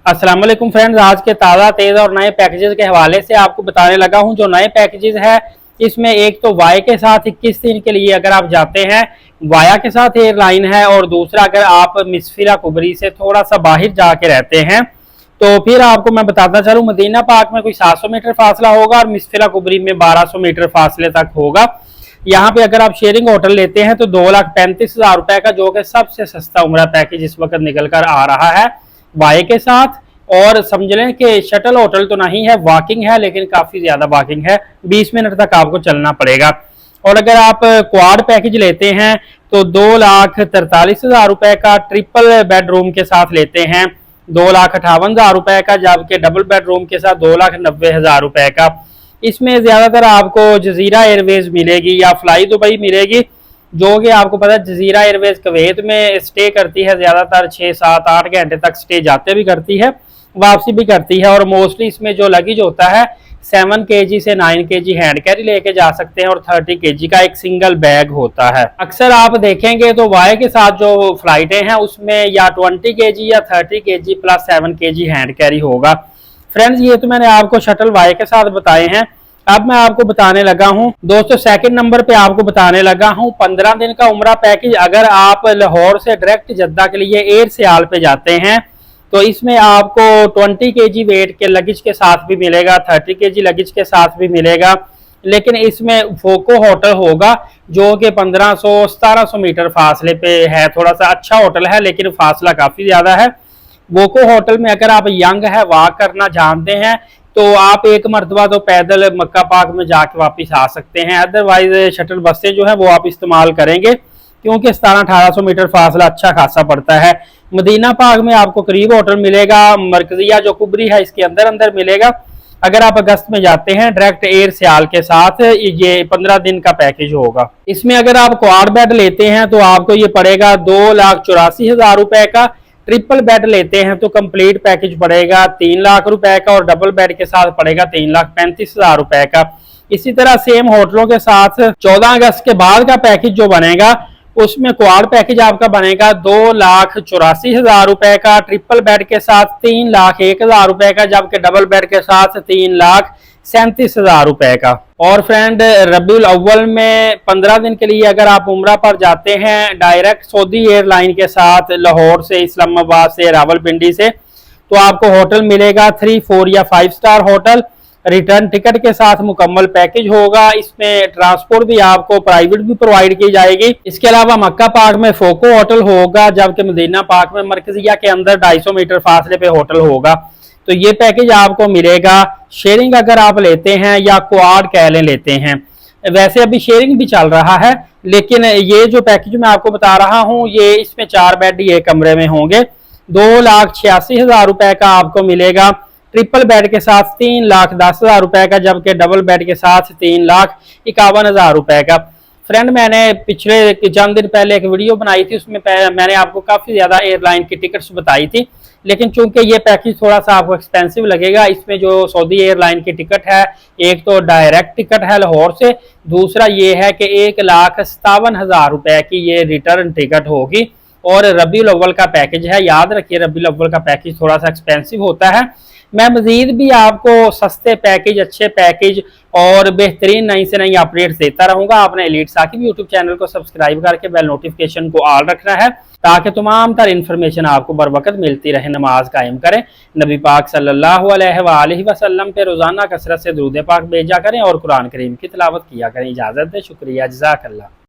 अस्सलाम वालेकुम फ्रेंड्स, आज के ताज़ा तेज़ और नए पैकेजेस के हवाले से आपको बताने लगा हूं। जो नए पैकेजेस है इसमें एक तो वाई के साथ 21 दिन के लिए अगर आप जाते हैं, वाया के साथ एयरलाइन है, और दूसरा अगर आप मिसफिला कुबरी से थोड़ा सा बाहर जाके रहते हैं तो फिर आपको मैं बताता चलूँ, मदीना पाक में कोई 700 मीटर फासला होगा और मिसफिला कुबरी में 1200 मीटर फासले तक होगा। यहाँ पे अगर आप शेयरिंग होटल लेते हैं तो 2,35,000 रुपए का, जो कि सबसे सस्ता उम्रा पैकेज इस वक्त निकल कर आ रहा है वाई के साथ। और समझ लें कि शटल होटल तो नहीं है, वॉकिंग है, लेकिन काफी ज्यादा वॉकिंग है, 20 मिनट तक आपको चलना पड़ेगा। और अगर आप क्वाड पैकेज लेते हैं तो 2,43,000 रुपए का ट्रिपल बेडरूम के साथ लेते हैं 2,58,000 रुपए का, जबकि डबल बेडरूम के साथ 2,90,000 रुपए का। इसमें ज्यादातर आपको जजीरा एयरवेज मिलेगी या फ्लाई दुबई मिलेगी, जो कि आपको पता है जजीरा एयरवेज कुवैत में स्टे करती है, ज्यादातर 6, 7, 8 घंटे तक स्टे जाते भी करती है, वापसी भी करती है। और मोस्टली इसमें जो लगेज होता है 7 kg से 9 kg हैंड कैरी लेके जा सकते हैं और 30 kg का एक सिंगल बैग होता है। अक्सर आप देखेंगे तो वाई के साथ जो फ्लाइटें हैं उसमें या 20 kg या 30 kg plus 7 kg hand carry होगा। फ्रेंड्स, ये तो मैंने आपको शटल वाई के साथ बताए हैं। अब मैं आपको बताने लगा हूं दोस्तों, सेकंड नंबर पे आपको बताने लगा हूं 15 दिन का उम्रा पैकेज। अगर आप लाहौर से डायरेक्ट जद्दा के लिए एयर सियाल पे जाते हैं तो इसमें आपको 20 kg वेट के लगेज के साथ भी मिलेगा, 30 kg लगेज के साथ भी मिलेगा, लेकिन इसमें फोको होटल होगा जो कि 1500-1700 मीटर फासले पे है। थोड़ा सा अच्छा होटल है लेकिन फासला काफी ज्यादा है। वोको होटल में अगर आप यंग है, वॉक करना जानते हैं, तो आप एक मरतबा तो पैदल मक्का पाक में जाके वापस आ सकते हैं। अदरवाइज शटल बसें जो है वो आप इस्तेमाल करेंगे, क्योंकि 1700-1800 मीटर फासला अच्छा खासा पड़ता है। मदीना पाक में आपको करीब होटल मिलेगा, मरकजिया जो कुबरी है इसके अंदर अंदर मिलेगा। अगर आप अगस्त में जाते हैं डायरेक्ट एयर सियाल के साथ, ये 15 दिन का पैकेज होगा। इसमें अगर आप क्वाड बेड लेते हैं तो आपको ये पड़ेगा 2,84,000 रुपए का। ट्रिपल बेड लेते हैं तो कंप्लीट पैकेज पड़ेगा 3 लाख रुपए का, और डबल बेड के साथ पड़ेगा 3,35,000 रुपए का। इसी तरह सेम होटलों के साथ 14 अगस्त के बाद का पैकेज जो बनेगा उसमें क्वाड पैकेज आपका बनेगा 2,84,000 रुपए का, ट्रिपल बेड के साथ 3,01,000 रुपए का, जबकि डबल बेड के साथ 3,37,000 रुपए का। और फ्रेंड, रबीउल अव्वल में 15 दिन के लिए अगर आप उम्रा पर जाते हैं डायरेक्ट सऊदी एयरलाइन के साथ, लाहौर से, इस्लामाबाद से, रावलपिंडी से, तो आपको होटल मिलेगा 3, 4 या 5 स्टार होटल। रिटर्न टिकट के साथ मुकम्मल पैकेज होगा। इसमें ट्रांसपोर्ट भी आपको प्राइवेट भी प्रोवाइड की जाएगी। इसके अलावा मक्का पाक में फोको होटल होगा, जबकि मदीना पाक में मरकजिया के अंदर 250 मीटर फासले पे होटल होगा। तो ये पैकेज आपको मिलेगा। शेयरिंग अगर आप लेते हैं या क्वाड कैले लेते हैं, वैसे अभी शेयरिंग भी चल रहा है, लेकिन ये जो पैकेज मैं आपको बता रहा हूँ ये इसमें 4 बेड ये कमरे में होंगे। 2,86,000 रुपए का आपको मिलेगा। ट्रिपल बेड के साथ 3,10,000 रुपए का, जबकि डबल बेड के साथ 3,51,000 रुपए का। फ्रेंड, मैंने पिछले चंद दिन पहले एक वीडियो बनाई थी, उसमें मैंने आपको काफी ज्यादा एयरलाइन की टिकट्स बताई थी, लेकिन चूंकि ये पैकेज थोड़ा सा आपको एक्सपेंसिव लगेगा। इसमें जो सऊदी एयरलाइन की टिकट है, एक तो डायरेक्ट टिकट है लाहौर से, दूसरा ये है कि 1,57,000 रुपए की ये रिटर्न टिकट होगी। और रबीउल अव्वल का पैकेज है, याद रखिए रबीउल अव्वल का पैकेज थोड़ा सा एक्सपेंसिव होता है। मैं मजीद भी आपको सस्ते पैकेज, अच्छे पैकेज और बेहतरीन नई से नई अपडेट्स देता रहूंगा। आपने एलीट साकिब यूट्यूब चैनल को सब्सक्राइब करके बेल नोटिफिकेशन को ऑल रखना है, ताकि तमाम तर इन्फॉर्मेशन आपको बर वक्त मिलती रहे। नमाज कायम करें, नबी पाक सल्लल्लाहु अलैहि वसल्लम पे रोजाना कसरत से दुरूद पाक भेजा करें और कुरान करीम की तिलावत किया करें। इजाजत दे, शुक्रिया, जज़ाकल्लाह।